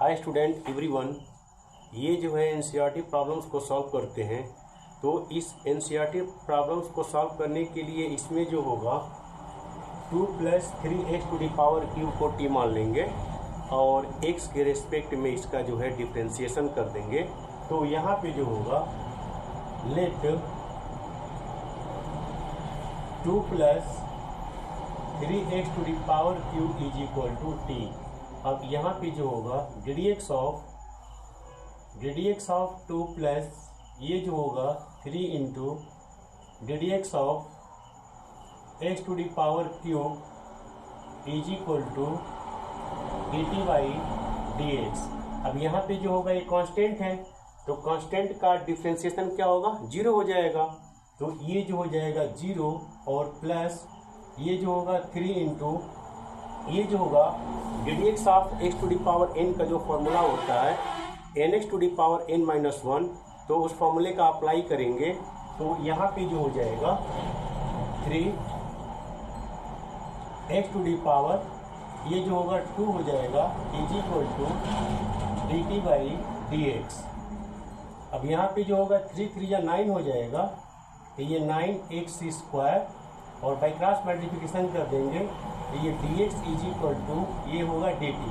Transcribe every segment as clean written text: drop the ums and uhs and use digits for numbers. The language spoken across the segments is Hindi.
हाय स्टूडेंट एवरीवन, ये जो है एनसीईआरटी प्रॉब्लम्स को सॉल्व करते हैं। तो इस एनसीईआरटी प्रॉब्लम्स को सॉल्व करने के लिए इसमें जो होगा 2 + 3x⁴ को t मान लेंगे और x के रेस्पेक्ट में इसका जो है डिफ्रेंशिएशन कर देंगे। तो यहाँ पे जो होगा लेट 2 + 3x⁴ = t। अब यहाँ पे जो होगा ddx ऑफ 2 प्लस ये जो होगा 3 into ddx of x⁴ = dt/dx। अब यहाँ पे जो होगा ये कांस्टेंट है, तो कांस्टेंट का डिफ्रेंशिएशन क्या होगा, 0 हो जाएगा। तो ये जो हो जाएगा 0 और प्लस ये जो होगा 3 इंटू ये जो होगा ddx ऑफ x⁴n का जो फॉर्मूला होता है nx⁴n-1, तो उस फॉर्मूले का अप्लाई करेंगे। तो यहाँ पे जो हो जाएगा 3x⁴ ये जो होगा 2 हो जाएगा dt/dx। अब यहाँ पे जो होगा 3 3 या 9 हो जाएगा, तो ये 9x² और बाई क्रॉस मल्टीप्लिकेशन कर देंगे तो ये dx = ये होगा dt।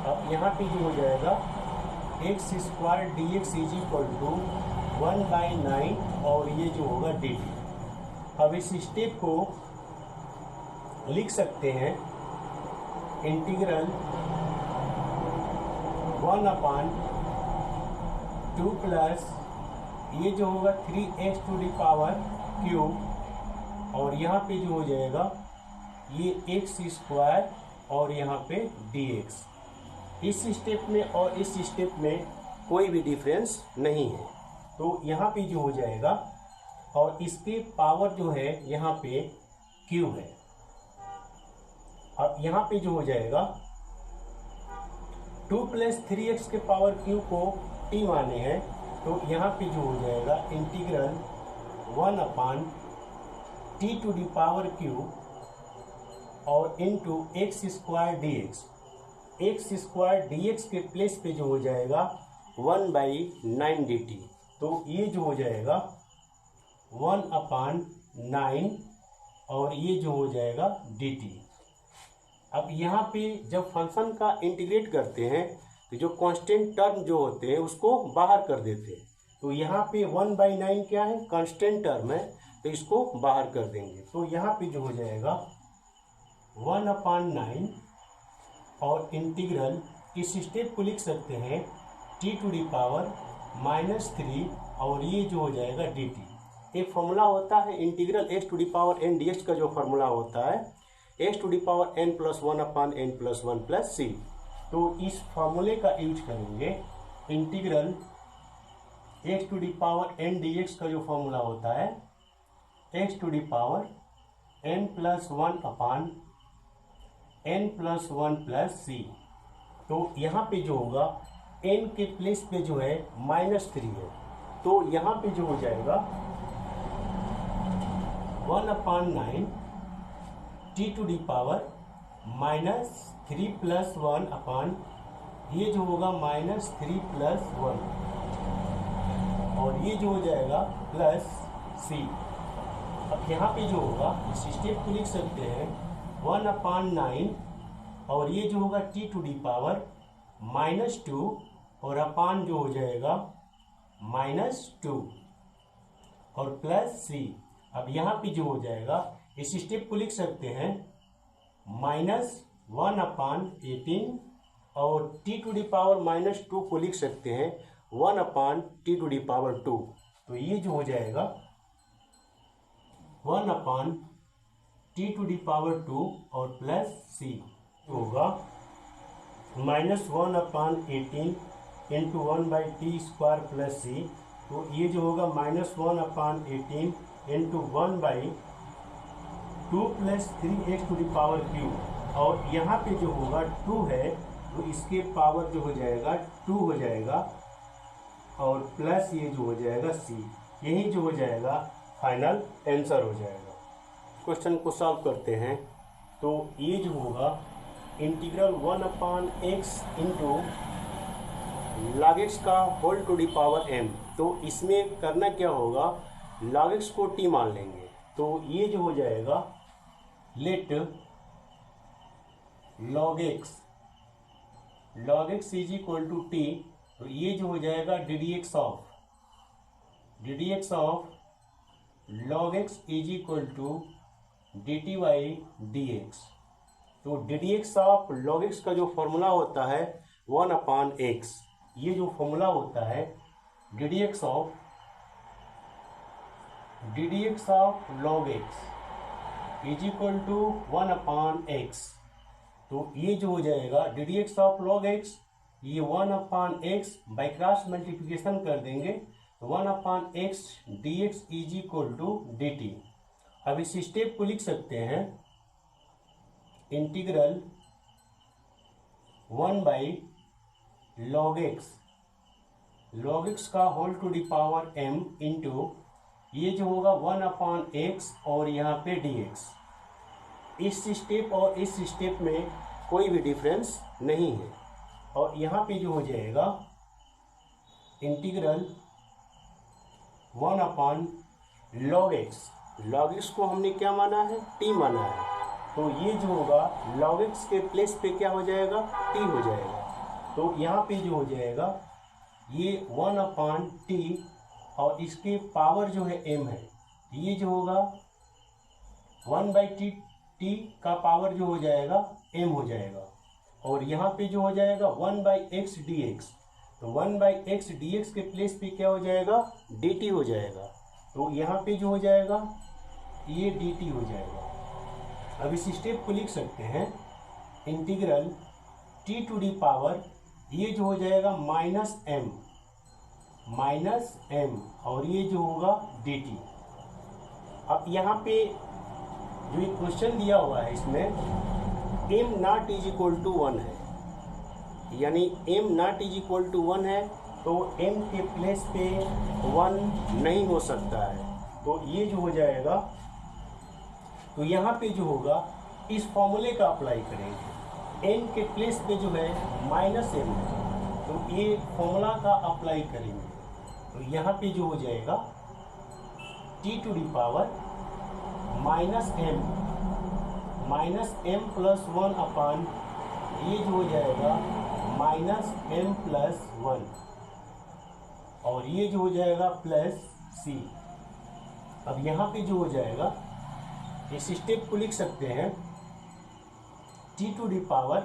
अब यहाँ पे जो हो जाएगा x² dx = 1/9 और ये जो होगा dt। अब इस स्टेप को लिख सकते हैं इंटीग्रल 1/2 प्लस ये जो होगा 3x⁴ और यहाँ पे जो हो जाएगा ये x² और यहाँ पे dx। इस स्टेप में और इस स्टेप में कोई भी डिफरेंस नहीं है, तो यहाँ पे जो हो जाएगा और इसके पावर जो है यहाँ पे q है। अब यहाँ पे जो हो जाएगा 2 + 3x⁴ को t माने हैं, तो यहाँ पे जो हो जाएगा इंटीग्रल 1/t⁴ और into x² dx। x² dx के प्लेस पे जो हो जाएगा 1/9 dt। तो ये जो हो जाएगा 1/9 और ये जो हो जाएगा dt। अब यहाँ पे जब फंक्शन का इंटीग्रेट करते हैं तो जो कांस्टेंट टर्म जो होते हैं उसको बाहर कर देते हैं। तो यहाँ पे 1/9 क्या है, कांस्टेंट टर्म है, तो इसको बाहर कर देंगे। तो यहाँ पे जो हो जाएगा 1/9 और इंटीग्रल इस स्टेप को लिख सकते हैं t⁻³ और ये जो हो जाएगा dt। एक फॉर्मूला होता है इंटीग्रल x⁴n dx का जो फॉर्मूला होता है x⁴n+1/n+1 c। तो इस फॉर्मूले का यूज करेंगे। इंटीग्रल x⁴n dx का जो फॉर्मूला होता है x⁴n+1/n+1 c। तो यहाँ पे जो होगा n के प्लेस पे जो है -3 है, तो यहाँ पे जो हो जाएगा 1/9 t⁻³ -3+1 ये जो होगा -3+1 और ये जो हो जाएगा प्लस c। अब यहाँ पे जो होगा इस स्टेप को लिख सकते हैं 1/9 और ये जो होगा t⁻² -2 और अपान जो हो जाएगा -2 और प्लस c। अब यहाँ पे जो हो जाएगा इस स्टेप को लिख सकते हैं -1/18 और t⁻² को लिख सकते हैं 1/t⁻²। तो ये जो हो जाएगा 1/t⁻² और प्लस c होगा -1/18 इंटू 1/t² प्लस c। तो ये जो होगा -1/18 इंटू 1/2 + 3x⁴ और यहाँ पे जो होगा 2 है, तो इसके पावर जो हो जाएगा 2 हो जाएगा और प्लस ये जो हो जाएगा c। यही जो हो जाएगा फाइनल आंसर हो जाएगा। क्वेश्चन को सॉल्व करते हैं। तो ये जो होगा integral 1/x into log x का whole to the power m। तो इसमें करना क्या होगा, log x को t मान लेंगे। तो ये जो हो जाएगा let log x is equal to t। तो ये जो हो जाएगा ddx of log x is equal to dt by dx। तो ddx ऑफ log x का जो फॉर्मूला होता है 1/x। ये जो फॉर्मूला होता है ddx of log x is equal to 1/x। तो ये जो हो जाएगा ddx ऑफ log x, ये 1/x बाई क्रॉस मल्टीप्लिकेशन कर देंगे तो 1/x dx is equal to dt। अब इस स्टेप को लिख सकते हैं इंटीग्रल 1/log x का whole to the power m into ये जो होगा 1/x और यहाँ पे dx। इस स्टेप और इस स्टेप में कोई भी डिफरेंस नहीं है। और यहाँ पे जो हो जाएगा इंटीग्रल 1/log x को हमने क्या माना है, t माना है। तो ये जो होगा log x के प्लेस पे क्या हो जाएगा, t हो जाएगा। तो यहाँ पे जो हो जाएगा ये 1/t और इसके पावर जो है m है। ये जो होगा 1/t का पावर जो हो जाएगा m हो जाएगा। और यहाँ पे जो हो जाएगा 1/x dx। तो 1/x dx के प्लेस पे क्या हो जाएगा, dt हो जाएगा। तो यहाँ पे जो हो जाएगा ये dt हो जाएगा। अब इस स्टेप को लिख सकते हैं integral t to the power ये जो हो जाएगा माइनस m और ये जो होगा dt। अब यहाँ पे जो ये क्वेश्चन दिया हुआ है इसमें m not is equal to 1 है, यानी m not is equal to 1 है तो m के प्लेस पे 1 नहीं हो सकता है। तो ये जो हो जाएगा, तो यहाँ पे जो होगा इस फॉर्मूले का अप्लाई करेंगे। n के प्लेस पे जो है -m है तो ये फॉर्मूला का अप्लाई करेंगे। तो यहाँ पे जो हो जाएगा t to the power -m plus 1 upon ये जो हो जाएगा -m+1 और ये जो हो जाएगा प्लस c। अब यहाँ पे जो हो जाएगा इस स्टेप को लिख सकते हैं t to the power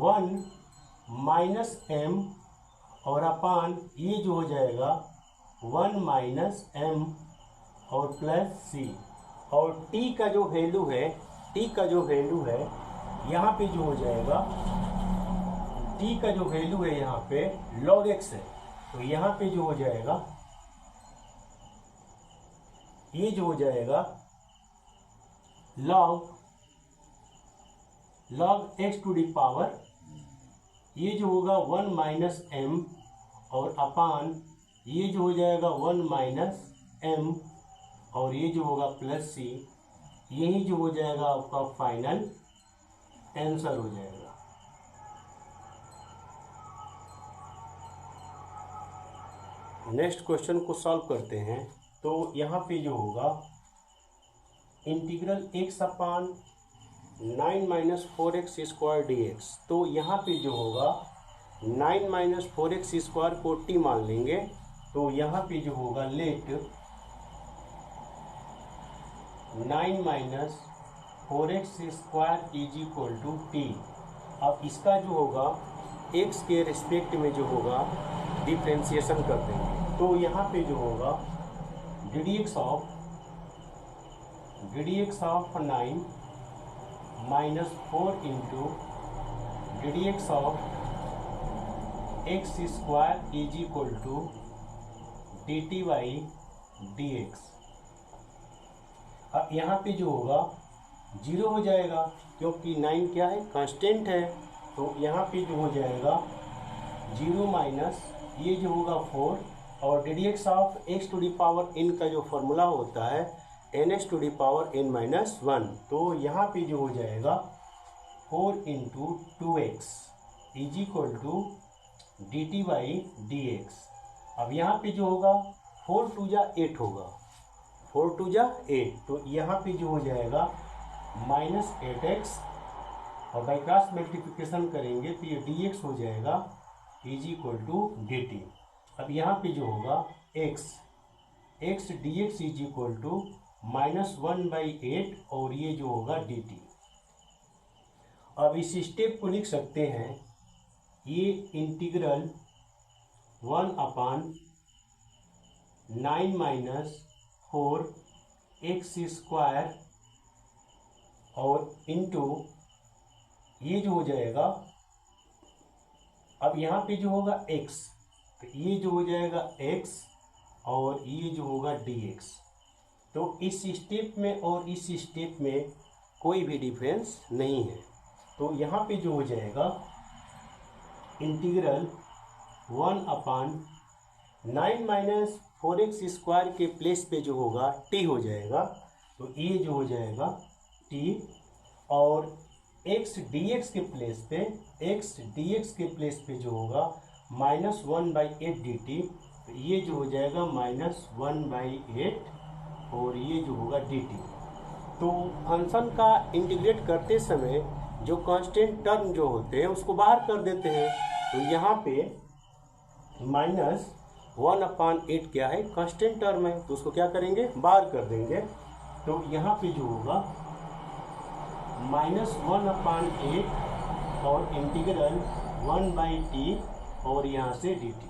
1 -m और अपान ये जो हो जाएगा 1 -m और प्लस c। और t का जो वैल्यू है यहाँ पे जो हो जाएगा t का जो वैल्यू है यहाँ पे log x है। तो यहाँ पे जो हो जाएगा ये जो हो जाएगा log x to the power ये जो होगा 1 -m और अपान ये जो हो जाएगा 1 -m और ये जो होगा प्लस c। यही जो हो जाएगा आपका फाइनल आंसर हो जाएगा। नेक्स्ट क्वेश्चन को सॉल्व करते हैं। तो यहाँ पे जो होगा इंटीग्रल x अपान 9 - 4x स्क्वायर dx। तो यहाँ पे जो होगा 9 - 4x स्क्वायर को t मान लेंगे। तो यहाँ पे जो होगा let 9 - 4x square is equal to t। अब इसका जो होगा x के रिस्पेक्ट में जो होगा डिफ्रेंशिएशन कर देंगे। तो यहाँ पे जो होगा ddx of 9 - 4 into ddx of x square is equal to dt by dx। अब यहाँ पे जो होगा 0 हो जाएगा क्योंकि 9 क्या है, कांस्टेंट है। तो यहाँ पे जो हो जाएगा 0 माइनस ये जो होगा 4 और ddx of x to the power n का जो फॉर्मूला होता है ns to the power n-1। तो यहाँ पे जो हो जाएगा 4 × 2x is equal to d t by d x. अब यहाँ पे जो होगा 4 2 जा 8 होगा, 4 2 जा 8, तो यहाँ पे जो हो जाएगा -8x और बाई क्रॉस मल्टीप्लिकेशन करेंगे तो ये डी एक्स हो जाएगा is equal to d t. अब यहाँ पे जो होगा x d x is equal to -1/8 और ये जो होगा डी टी। अब इस स्टेप को लिख सकते हैं, ये इंटीग्रल 1/9 - 4x² और इंटू ये जो हो जाएगा, अब यहाँ पे जो होगा x, तो ये जो हो जाएगा x और ये जो होगा dx। तो इस स्टेप में और इस स्टेप में कोई भी डिफरेंस नहीं है, तो यहाँ पे जो हो जाएगा इंटीग्रल 1/9 - 4x² के प्लेस पे जो होगा t हो जाएगा, तो ये जो हो जाएगा t, और x dx के प्लेस पे जो होगा -1/8 dt, तो ये जो हो जाएगा -1/8 और ये जो होगा dt। तो फंक्शन का इंटीग्रेट करते समय जो कांस्टेंट टर्म जो होते हैं उसको बाहर कर देते हैं, तो यहाँ पे -1/8 क्या है, कांस्टेंट टर्म है, तो उसको क्या करेंगे, बाहर कर देंगे। तो यहाँ पे जो होगा -1/8 और इंटीग्रल 1/t और यहाँ से dt।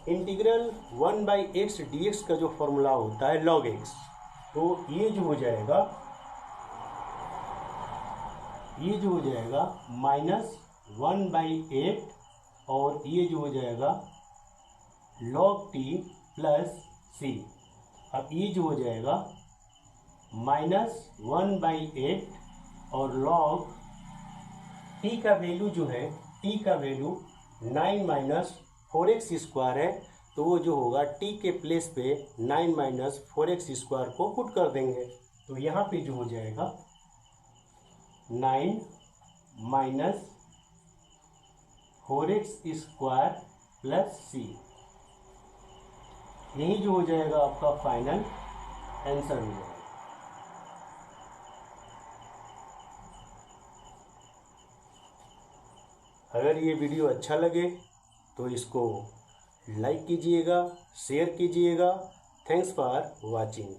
इंटीग्रल 1/x dx का जो फॉर्मूला होता है log x, तो ये जो हो जाएगा -1/8 और ये जो हो जाएगा log t प्लस c। अब ये जो हो जाएगा -1/8 और log t का वैल्यू जो है, t का वैल्यू 9 - 4x² है, तो वो जो होगा t के प्लेस पे 9 - 4x² को पुट कर देंगे, तो यहाँ पे जो हो जाएगा 9 - 4x² प्लस c। यही जो हो जाएगा आपका फाइनल आंसर हो जाएगा। अगर ये वीडियो अच्छा लगे तो इसको लाइक कीजिएगा, शेयर कीजिएगा। Thanks for watching.